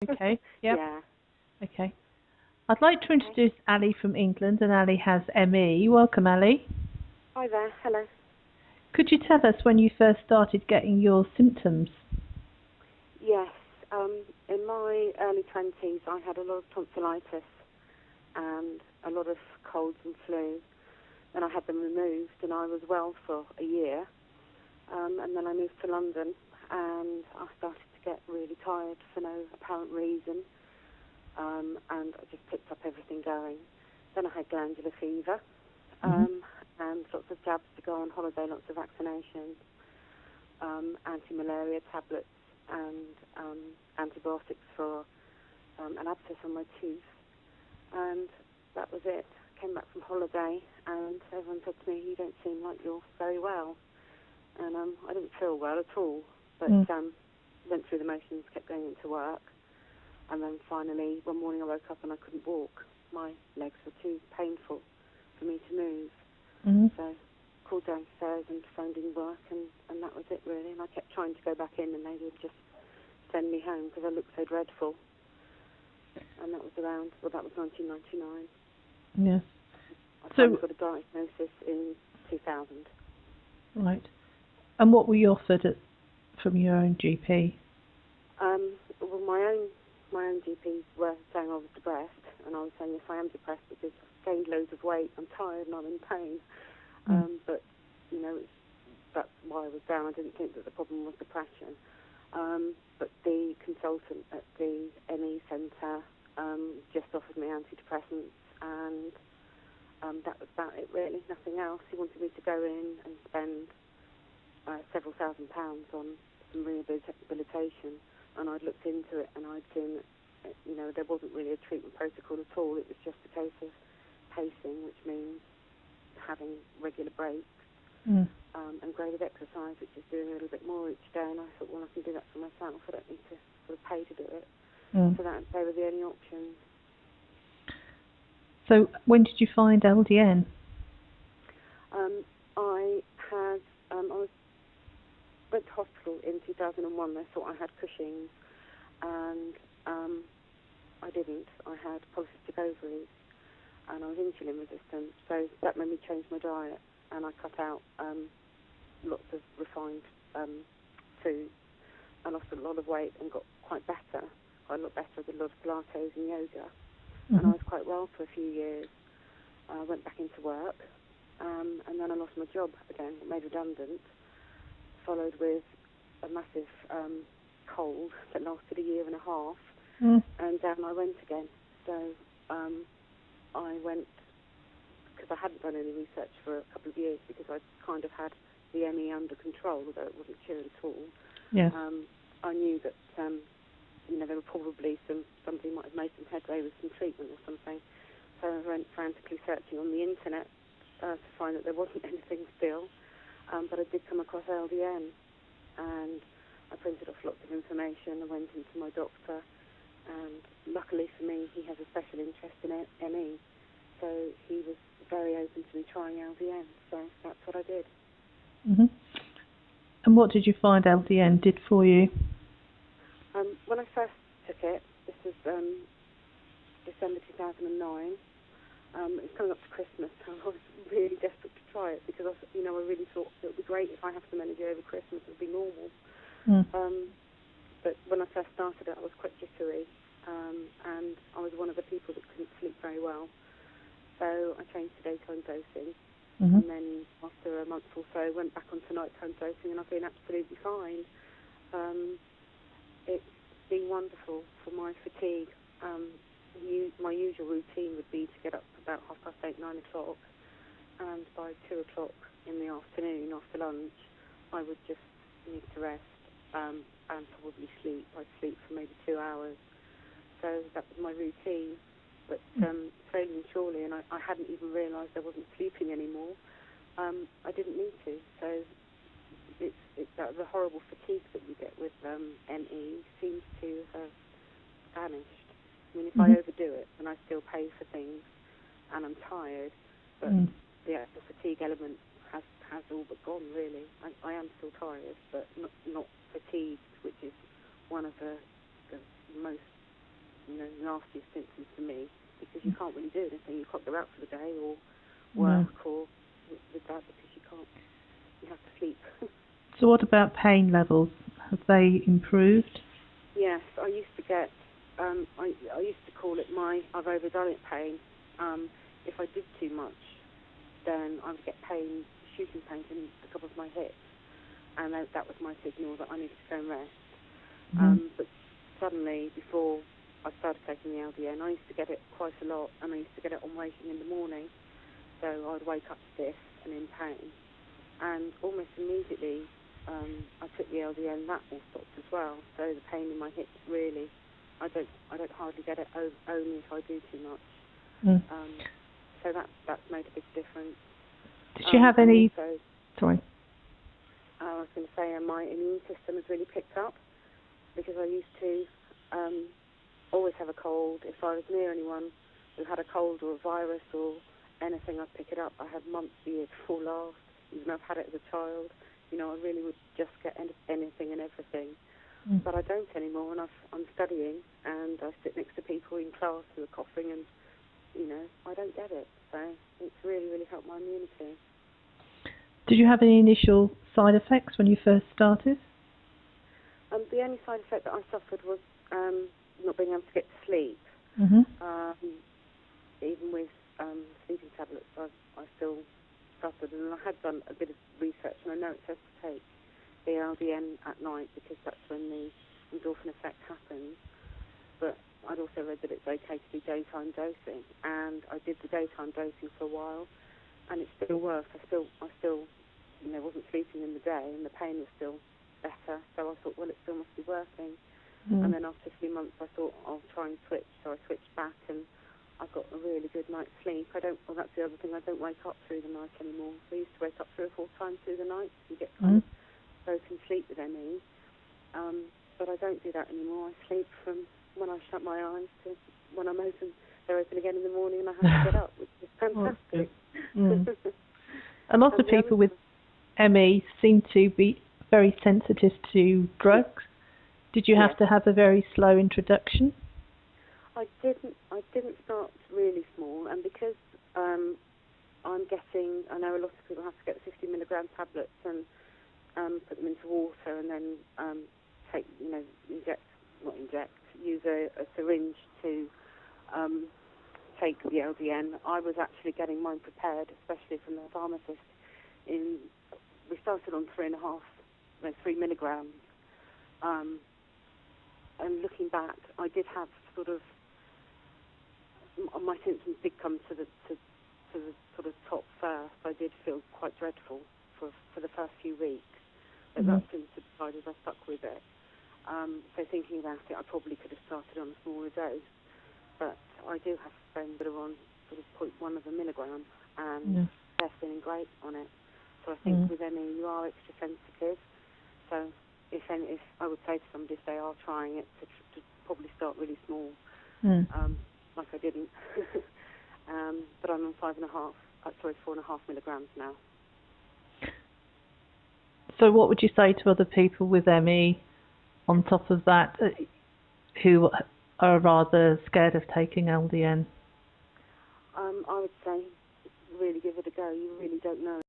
Okay. Yep. Yeah. Okay. I'd like to introduce Ali from England, and Ali has ME. Welcome, Ali. Hi there. Hello. Could you tell us when you first started getting your symptoms? Yes. In my early 20s, I had a lot of tonsillitis and a lot of colds and flu. Then I had them removed, and I was well for a year. And then I moved to London, and I started to get really tired for no apparent reason. And I just picked up everything going. Then I had glandular fever, and lots of jabs to go on holiday, lots of vaccinations, anti-malaria tablets, and antibiotics for an abscess on my tooth. And that was it. Came back from holiday, and everyone said to me, "You don't seem like you're very well." And I didn't feel well at all, but went through the motions, kept going into work. And then finally, one morning I woke up and I couldn't walk. My legs were too painful for me to move. So called downstairs and phoned in work, and that was it really. And I kept trying to go back in, and they would just send me home because I looked so dreadful. And that was around, well, that was 1999. Yes. I finally got a diagnosis in 2000. Right. And what were you offered from your own GP? Well, my own GPs were saying I was depressed, and I was saying, yes, I am depressed because I've gained loads of weight, I'm tired and I'm in pain. But, you know, that's why I was down. I didn't think that the problem was depression. But the consultant at the ME centre just offered me antidepressants, and that was about it really, nothing else. He wanted me to go in and spend several £1,000s on some rehabilitation, and I'd looked into it and I'd seen that, you know, there wasn't really a treatment protocol at all. It was just a case of pacing, which means having regular breaks, and graded exercise, which is doing a little bit more each day. And I thought, well, I can do that for myself. I don't need to sort of pay to do it. So they were the only options. So when did you find LDN? I went to hospital in 2001. They thought I had Cushing's, and I didn't. I had polycystic ovaries, and I was insulin resistant. So that made me change my diet, and I cut out lots of refined food. I lost a lot of weight and got quite better. I got better with a lot of Pilates and yoga, and I was quite well for a few years. I went back into work, and then I lost my job again, made redundant, followed with a massive cold that lasted a year and a half, and down I went again. So I went, because I hadn't done any research for a couple of years, because I kind of had the ME under control, although it wasn't cured at all. Yes. I knew that, you know, there were probably somebody might have made some headway with some treatment or something. So I went frantically searching on the internet to find that there wasn't anything still. But I did come across LDN, and I printed off lots of information. I went into my doctor, and luckily for me, he has a special interest in ME. So he was very open to me trying LDN. So that's what I did. And what did you find LDN did for you? When I first took it, this was December 2009. It was coming up to Christmas, and I was really desperate to try it because I really thought it would be great if I have some energy over Christmas. It would be normal. But when I first started it, I was quite jittery, and I was one of the people that couldn't sleep very well. So I changed to daytime dosing, and then after a month or so, went back onto nighttime dosing, and I've been absolutely fine. It's been wonderful for my fatigue. My usual routine would be to get up about 8:30, 9 o'clock, and by 2 o'clock in the afternoon, after lunch, I would just need to rest and probably sleep. I'd sleep for maybe 2 hours. So that was my routine. But slowly and surely, and I hadn't even realised I wasn't sleeping anymore, I didn't need to. So it's the horrible fatigue that you get with ME seems to have vanished. I mean, if I overdo it, then I still pay for things, and I'm tired, but the fatigue element has all but gone, really. I am still tired, but not fatigued, which is one of the most nastiest symptoms for me, because you can't really do anything. You can't go out for the day or work or with that, because you have to sleep. So what about pain levels? Have they improved? Yes, I used to get, I used to call it I've overdone it pain. If I did too much, then I would get pain, shooting pains in the top of my hips, and that was my signal that I needed to go and rest. But suddenly, before I started taking the LDN, I used to get it quite a lot, and I used to get it on waking in the morning, so I'd wake up stiff and in pain, and almost immediately I took the LDN, that all stopped as well. So the pain in my hips, really, I don't hardly get it, only if I do too much. So that's made a big difference. Did you have any? Also, Sorry. I was going to say my immune system has really picked up, because I used to always have a cold. If I was near anyone who had a cold or a virus or anything, I'd pick it up. I had months, years before last, even though I've had it as a child. I really would just get anything and everything. But I don't anymore, and I'm studying, and I sit next to people in class who are coughing, and, I don't get it. So it's really, really helped my immunity. Did you have any initial side effects when you first started? The only side effect that I suffered was not being able to get to sleep. Even with sleeping tablets, I still suffered, and I had done a bit of research, and I know it says to take the LDN at night, because that's when the endorphin effect happens. But I'd also read that it's okay to do daytime dosing, and I did the daytime dosing for a while, and it still worked. I still wasn't sleeping in the day, and the pain was still better. So I thought, well, it still must be working. And then after a few months, I thought I'll try and switch. So I switched back, and I got a really good night's sleep. That's the other thing. I don't wake up through the night anymore. So I used to wake up 3 or 4 times through the night. You get kind of broken sleep with ME. But I don't do that anymore. I sleep from when I shut my eyes to when I'm open. They're open again in the morning, and I have to get up, which is fantastic. A lot of people with ME seem to be very sensitive to drugs. Did you have to have a very slow introduction? I didn't start really small, and because I know a lot of people have to get 50 milligram tablets and put them into water, and then use a syringe to take the LDN. I was actually getting mine prepared, especially from the pharmacist. We started on 3 milligrams. And looking back, I did have sort of, my symptoms did come to the sort of top first. I did feel quite dreadful for the first few weeks, but that soon subsided. I stuck with it. So thinking about it, I probably could have started on a smaller dose, but I do have friends that are on sort of 0.1 of a milligram, and they're feeling great on it. So I think with ME, you are extra sensitive. So if I would say to somebody, if they are trying it, to probably start really small, like I didn't. But I'm on 4.5 milligrams now. So what would you say to other people with ME on top of that, who are rather scared of taking LDN? I would say really give it a go. You really don't know.